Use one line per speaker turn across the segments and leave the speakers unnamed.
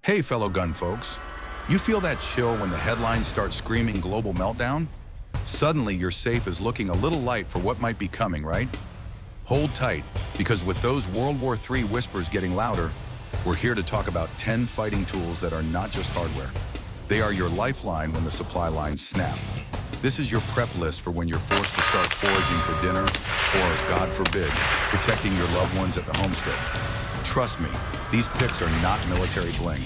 Hey, fellow gun folks. You feel that chill when the headlines start screaming global meltdown? Suddenly, your safe is looking a little light for what might be coming, right? Hold tight, because with those World War III whispers getting louder, we're here to talk about 10 fighting tools that are not just hardware. They are your lifeline when the supply lines snap. This is your prep list for when you're forced to start foraging for dinner, or, God forbid, protecting your loved ones at the homestead. Trust me, these picks are not military bling.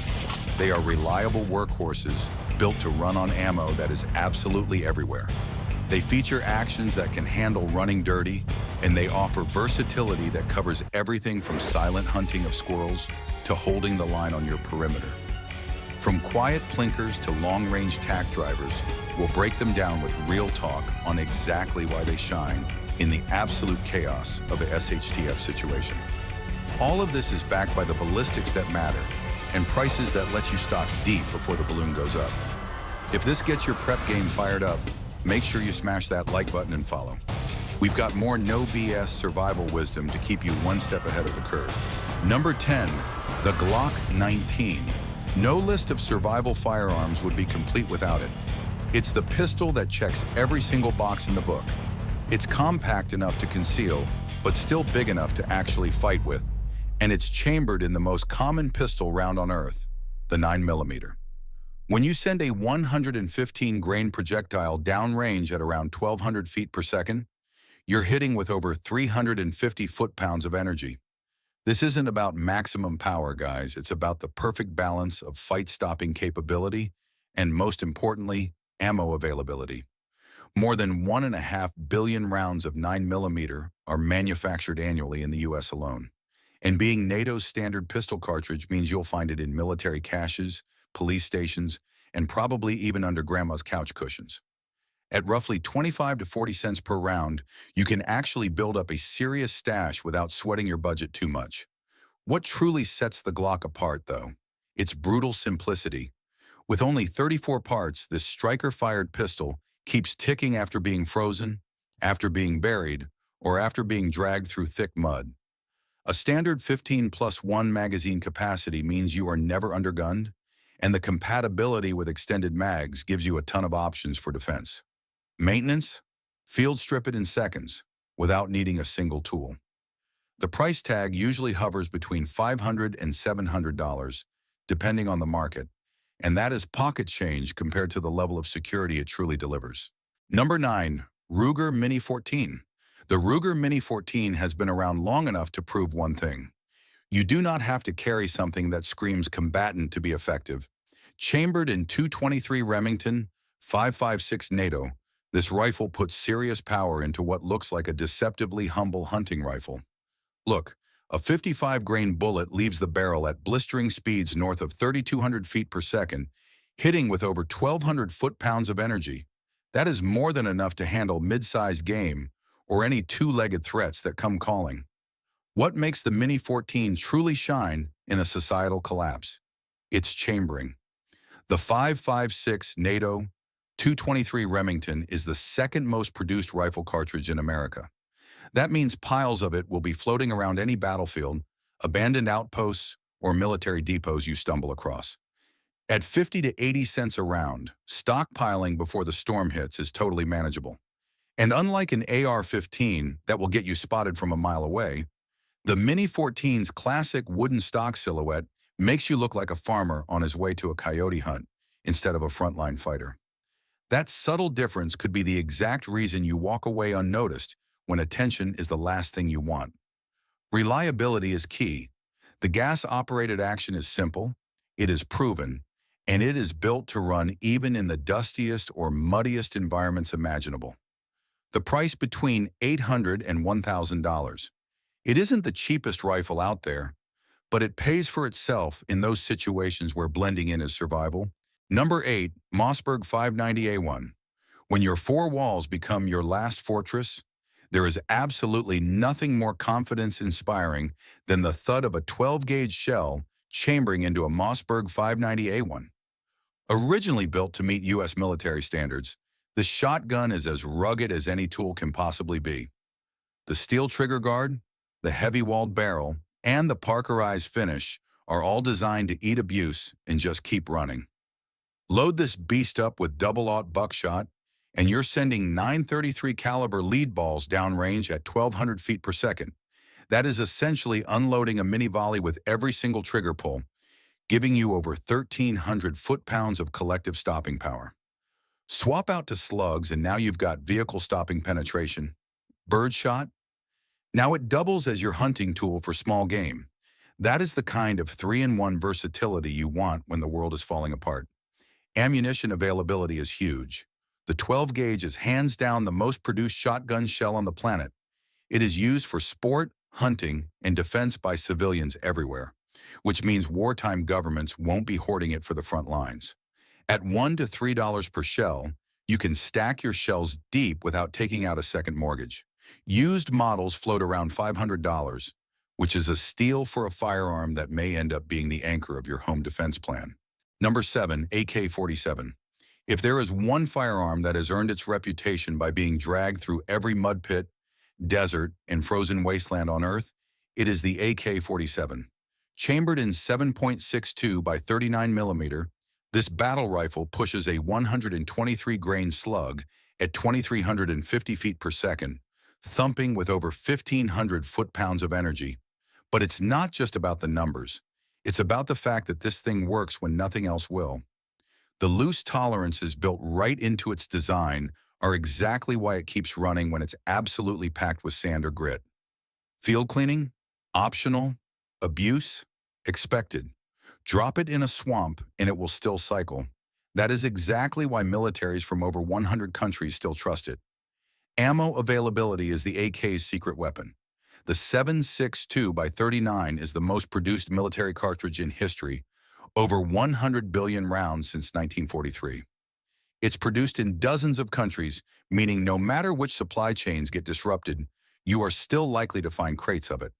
They are reliable workhorses built to run on ammo that is absolutely everywhere. They feature actions that can handle running dirty, and they offer versatility that covers everything from silent hunting of squirrels to holding the line on your perimeter. From quiet plinkers to long-range tack drivers, we'll break them down with real talk on exactly why they shine in the absolute chaos of a SHTF situation. All of this is backed by the ballistics that matter and prices that let you stock deep before the balloon goes up. If this gets your prep game fired up, make sure you smash that like button and follow. We've got more no BS survival wisdom to keep you one step ahead of the curve. Number 10, the Glock 19. No list of survival firearms would be complete without it. It's the pistol that checks every single box in the book. It's compact enough to conceal, but still big enough to actually fight with. And it's chambered in the most common pistol round on Earth, the 9mm. When you send a 115-grain projectile downrange at around 1,200 feet per second, you're hitting with over 350 foot-pounds of energy. This isn't about maximum power, guys. It's about the perfect balance of fight-stopping capability and, most importantly, ammo availability. More than 1.5 billion rounds of 9mm are manufactured annually in the U.S. alone. And being NATO's standard pistol cartridge means you'll find it in military caches, police stations, and probably even under grandma's couch cushions. At roughly 25 to 40 cents per round, you can actually build up a serious stash without sweating your budget too much. What truly sets the Glock apart, though? Its brutal simplicity. With only 34 parts, this striker-fired pistol keeps ticking after being frozen, after being buried, or after being dragged through thick mud. A standard 15+1 magazine capacity means you are never undergunned, and the compatibility with extended mags gives you a ton of options for defense. Maintenance? Field strip it in seconds, without needing a single tool. The price tag usually hovers between $500 and $700, depending on the market, and that is pocket change compared to the level of security it truly delivers. Number 9, Ruger Mini 14. The Ruger Mini 14 has been around long enough to prove one thing. You do not have to carry something that screams combatant to be effective. Chambered in .223 Remington, 5.56 NATO, this rifle puts serious power into what looks like a deceptively humble hunting rifle. Look, a 55-grain bullet leaves the barrel at blistering speeds north of 3,200 feet per second, hitting with over 1,200 foot-pounds of energy. That is more than enough to handle mid-sized game or any two-legged threats that come calling. What makes the Mini 14 truly shine in a societal collapse? Its chambering. The 5.56 NATO .223 Remington is the second most produced rifle cartridge in America. That means piles of it will be floating around any battlefield, abandoned outposts, or military depots you stumble across. At 50 to 80 cents a round, stockpiling before the storm hits is totally manageable. And unlike an AR-15 that will get you spotted from a mile away, the Mini 14's classic wooden stock silhouette makes you look like a farmer on his way to a coyote hunt instead of a frontline fighter. That subtle difference could be the exact reason you walk away unnoticed when attention is the last thing you want. Reliability is key. The gas-operated action is simple, it is proven, and it is built to run even in the dustiest or muddiest environments imaginable. The price between $800 and $1,000. It isn't the cheapest rifle out there, but it pays for itself in those situations where blending in is survival. Number 8, Mossberg 590A1. When your four walls become your last fortress, there is absolutely nothing more confidence-inspiring than the thud of a 12-gauge shell chambering into a Mossberg 590A1. Originally built to meet U.S. military standards, the shotgun is as rugged as any tool can possibly be. The steel trigger guard, the heavy-walled barrel, and the Parkerized finish are all designed to eat abuse and just keep running. Load this beast up with double-aught buckshot, and you're sending 933 caliber lead balls downrange at 1,200 feet per second. That is essentially unloading a mini volley with every single trigger pull, giving you over 1,300 foot-pounds of collective stopping power. Swap out to slugs, and now you've got vehicle stopping penetration. Birdshot? Now it doubles as your hunting tool for small game. That is the kind of 3-in-1 versatility you want when the world is falling apart. Ammunition availability is huge. The 12 gauge is hands down the most produced shotgun shell on the planet. It is used for sport, hunting, and defense by civilians everywhere, which means wartime governments won't be hoarding it for the front lines. At $1 to $3 per shell, you can stack your shells deep without taking out a second mortgage. Used models float around $500, which is a steal for a firearm that may end up being the anchor of your home defense plan. Number 7, AK-47. If there is one firearm that has earned its reputation by being dragged through every mud pit, desert, and frozen wasteland on Earth, it is the AK-47. Chambered in 7.62 by 39 millimeter, this battle rifle pushes a 123-grain slug at 2,350 feet per second, thumping with over 1,500 foot-pounds of energy. But it's not just about the numbers. It's about the fact that this thing works when nothing else will. The loose tolerances built right into its design are exactly why it keeps running when it's absolutely packed with sand or grit. Field cleaning? Optional. Abuse? Expected. Drop it in a swamp and it will still cycle. That is exactly why militaries from over 100 countries still trust it. Ammo availability is the AK's secret weapon. The 7.62 by 39 is the most produced military cartridge in history, over 100 billion rounds since 1943. It's produced in dozens of countries, meaning no matter which supply chains get disrupted, you are still likely to find crates of it.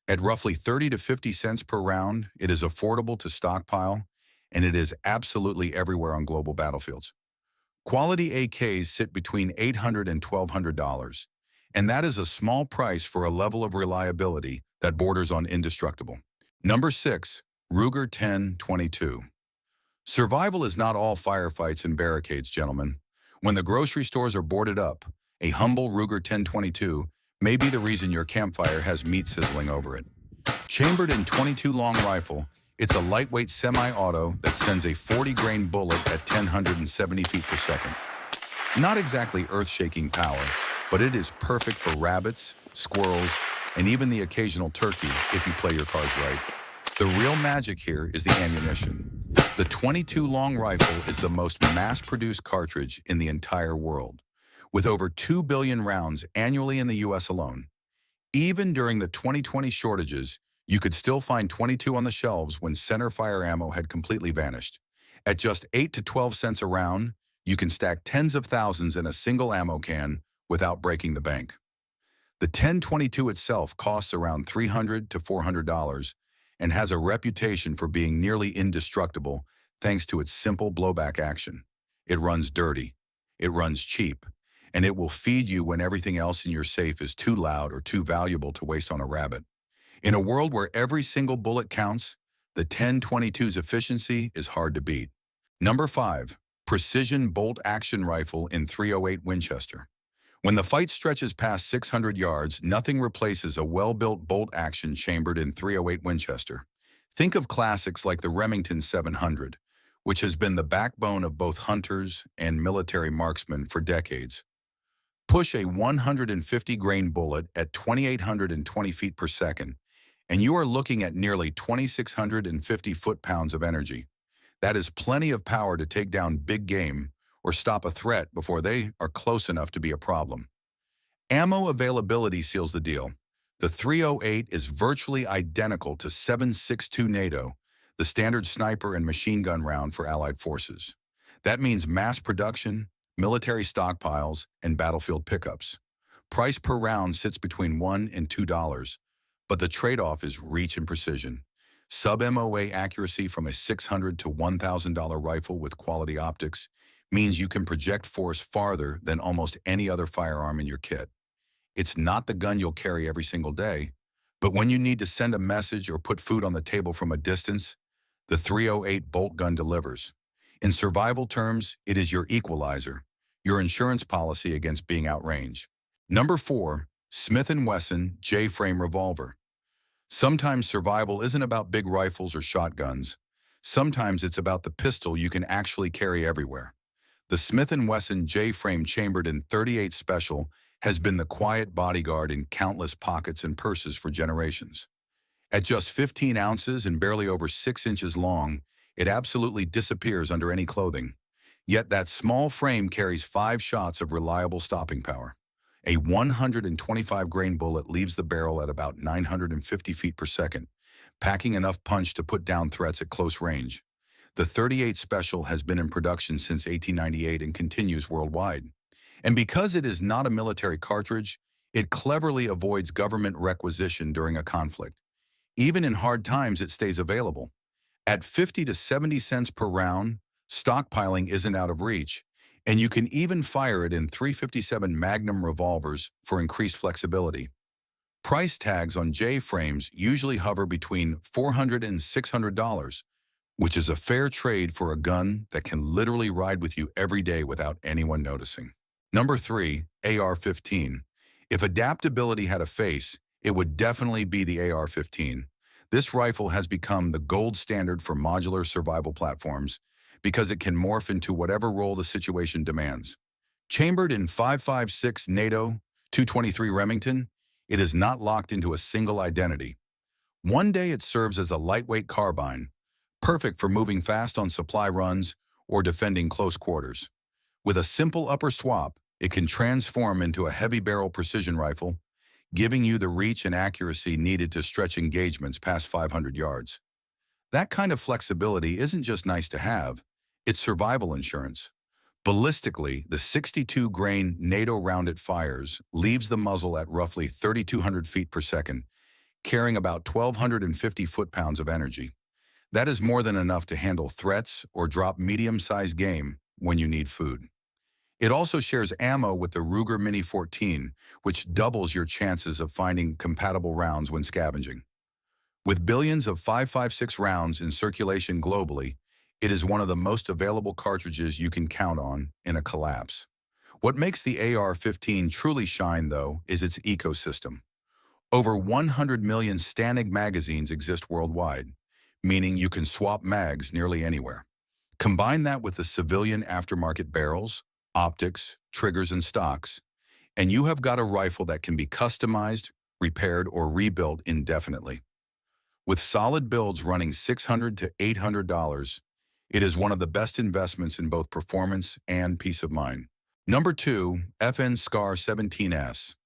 At roughly 30 to 50 cents per round, it is affordable to stockpile, and it is absolutely everywhere on global battlefields. Quality AKs sit between $800 and $1,200, and that is a small price for a level of reliability that borders on indestructible. Number 6, Ruger 1022. Survival is not all firefights and barricades, gentlemen. When the grocery stores are boarded up, a humble Ruger 1022 may be the reason your campfire has meat sizzling over it. Chambered in .22 long rifle, it's a lightweight semi-auto that sends a 40-grain bullet at 1,070 feet per second. Not exactly earth-shaking power, but it is perfect for rabbits, squirrels, and even the occasional turkey if you play your cards right. The real magic here is the ammunition. The .22 long rifle is the most mass-produced cartridge in the entire world, with over 2 billion rounds annually in the US alone. Even during the 2020 shortages, you could still find .22 on the shelves when center fire ammo had completely vanished. At just 8 to 12 cents a round, you can stack tens of thousands in a single ammo can without breaking the bank. The 1022 itself costs around $300 to $400 and has a reputation for being nearly indestructible thanks to its simple blowback action. It runs dirty, it runs cheap, and it will feed you when everything else in your safe is too loud or too valuable to waste on a rabbit. In a world where every single bullet counts, the 1022's efficiency is hard to beat. Number 5, Precision Bolt Action Rifle in .308 Winchester. When the fight stretches past 600 yards, nothing replaces a well-built bolt action chambered in .308 Winchester. Think of classics like the Remington 700, which has been the backbone of both hunters and military marksmen for decades. Push a 150-grain bullet at 2,820 feet per second, and you are looking at nearly 2,650 foot-pounds of energy. That is plenty of power to take down big game or stop a threat before they are close enough to be a problem. Ammo availability seals the deal. The .308 is virtually identical to 7.62 NATO, the standard sniper and machine gun round for Allied forces. That means mass production, military stockpiles, and battlefield pickups. Price per round sits between $1 and $2, but the trade-off is reach and precision. Sub-MOA accuracy from a $600 to $1,000 rifle with quality optics means you can project force farther than almost any other firearm in your kit. It's not the gun you'll carry every single day, But when you need to send a message or put food on the table from a distance, the 308 bolt gun delivers. In survival terms, it is your equalizer, your insurance policy against being outranged. Number 4, Smith & Wesson J-frame revolver. Sometimes survival isn't about big rifles or shotguns. Sometimes it's about the pistol you can actually carry everywhere. The Smith & Wesson J-frame chambered in .38 Special has been the quiet bodyguard in countless pockets and purses for generations. At just 15 ounces and barely over 6 inches long, it absolutely disappears under any clothing. Yet that small frame carries 5 shots of reliable stopping power. A 125-grain bullet leaves the barrel at about 950 feet per second, packing enough punch to put down threats at close range. The .38 Special has been in production since 1898 and continues worldwide. And because it is not a military cartridge, it cleverly avoids government requisition during a conflict. Even in hard times, it stays available. At 50 to 70 cents per round, stockpiling isn't out of reach, and you can even fire it in .357 Magnum revolvers for increased flexibility. Price tags on J-frames usually hover between $400 and $600, which is a fair trade for a gun that can literally ride with you every day without anyone noticing. Number 3, AR-15. If adaptability had a face, it would definitely be the AR-15. This rifle has become the gold standard for modular survival platforms because it can morph into whatever role the situation demands. Chambered in .556 NATO 223 Remington, it is not locked into a single identity. One day it serves as a lightweight carbine, perfect for moving fast on supply runs or defending close quarters. With a simple upper swap, it can transform into a heavy barrel precision rifle, giving you the reach and accuracy needed to stretch engagements past 500 yards. That kind of flexibility isn't just nice to have, it's survival insurance. Ballistically, the 62-grain NATO round it fires leaves the muzzle at roughly 3,200 feet per second, carrying about 1,250 foot-pounds of energy. That is more than enough to handle threats or drop medium-sized game when you need food. It also shares ammo with the Ruger Mini 14, which doubles your chances of finding compatible rounds when scavenging. With billions of .556 rounds in circulation globally, it is one of the most available cartridges you can count on in a collapse. What makes the AR-15 truly shine, though, is its ecosystem. Over 100 million STANAG magazines exist worldwide, meaning you can swap mags nearly anywhere. Combine that with the civilian aftermarket barrels, optics, triggers, and stocks, and you have got a rifle that can be customized, repaired, or rebuilt indefinitely. With solid builds running $600 to $800, it is one of the best investments in both performance and peace of mind. Number 2, FN SCAR 17S.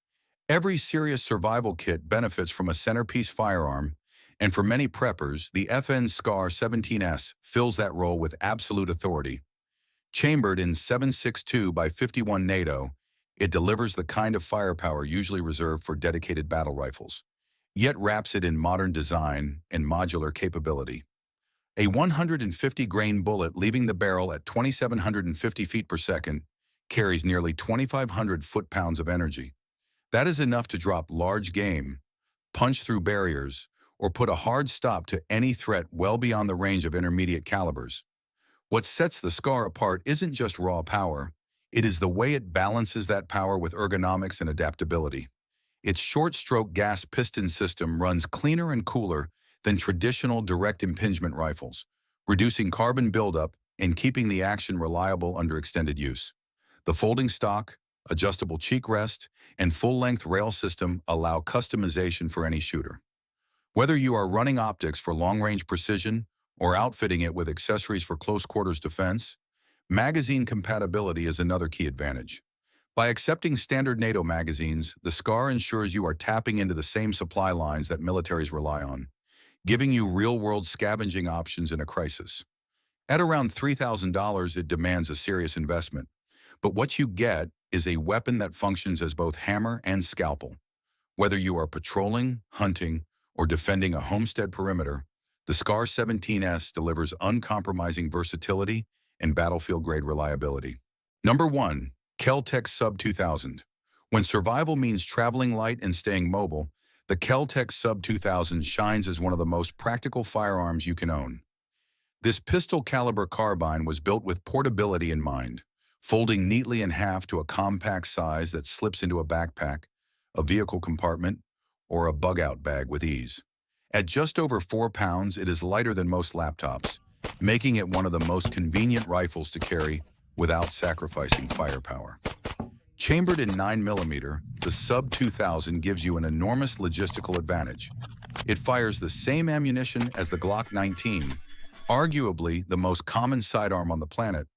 Every serious survival kit benefits from a centerpiece firearm, and for many preppers, the FN SCAR 17S fills that role with absolute authority. Chambered in .762 by .51 NATO, it delivers the kind of firepower usually reserved for dedicated battle rifles, yet wraps it in modern design and modular capability. A 150-grain bullet leaving the barrel at 2,750 feet per second carries nearly 2,500 foot-pounds of energy. That is enough to drop large game, punch through barriers, or put a hard stop to any threat well beyond the range of intermediate calibers. What sets the SCAR apart isn't just raw power, it is the way it balances that power with ergonomics and adaptability. Its short-stroke gas piston system runs cleaner and cooler than traditional direct impingement rifles, reducing carbon buildup and keeping the action reliable under extended use. The folding stock, adjustable cheek rest, and full-length rail system allow customization for any shooter. Whether you are running optics for long-range precision or outfitting it with accessories for close-quarters defense, magazine compatibility is another key advantage. By accepting standard NATO magazines, the SCAR ensures you are tapping into the same supply lines that militaries rely on, giving you real-world scavenging options in a crisis. At around $3,000, it demands a serious investment, but what you get is a weapon that functions as both hammer and scalpel. Whether you are patrolling, hunting, or defending a homestead perimeter, the SCAR 17S delivers uncompromising versatility and battlefield-grade reliability. Number 1, Kel-Tec Sub 2000. When survival means traveling light and staying mobile, The Kel-Tec Sub 2000 shines as one of the most practical firearms you can own. This pistol-caliber carbine was built with portability in mind, folding neatly in half to a compact size that slips into a backpack, a vehicle compartment, or a bug-out bag with ease. At just over 4 pounds, it is lighter than most laptops, making it one of the most convenient rifles to carry without sacrificing firepower. Chambered in 9mm, the Sub 2000 gives you an enormous logistical advantage. It fires the same ammunition as the Glock 19, arguably the most common sidearm on the planet,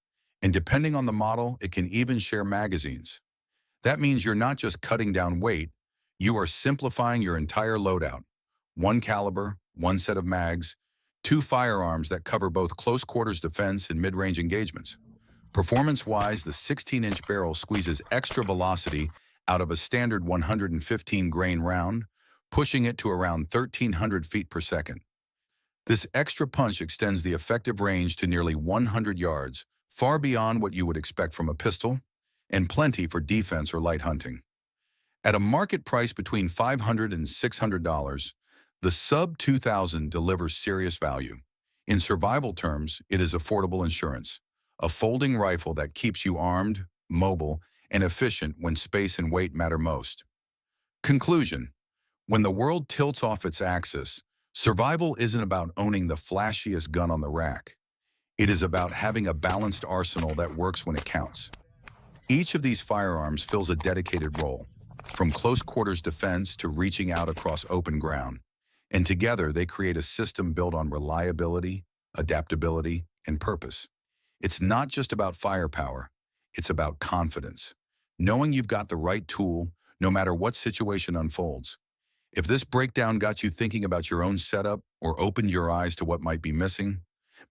and depending on the model, it can even share magazines. That means you're not just cutting down weight, you are simplifying your entire loadout. One caliber, one set of mags, two firearms that cover both close quarters defense and mid-range engagements. Performance-wise, the 16-inch barrel squeezes extra velocity out of a standard 115-grain round, pushing it to around 1,300 feet per second. This extra punch extends the effective range to nearly 100 yards, far beyond what you would expect from a pistol, and plenty for defense or light hunting. At a market price between $500 and $600, the Sub 2000 delivers serious value. In survival terms, it is affordable insurance, a folding rifle that keeps you armed, mobile, and efficient when space and weight matter most. Conclusion: when the world tilts off its axis, survival isn't about owning the flashiest gun on the rack. It is about having a balanced arsenal that works when it counts. Each of these firearms fills a dedicated role, from close quarters defense to reaching out across open ground. And together they create a system built on reliability, adaptability, and purpose. It's not just about firepower, it's about confidence. Knowing you've got the right tool, no matter what situation unfolds. If this breakdown got you thinking about your own setup or opened your eyes to what might be missing,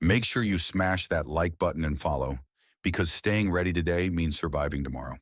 make sure you smash that like button and follow, because staying ready today means surviving tomorrow.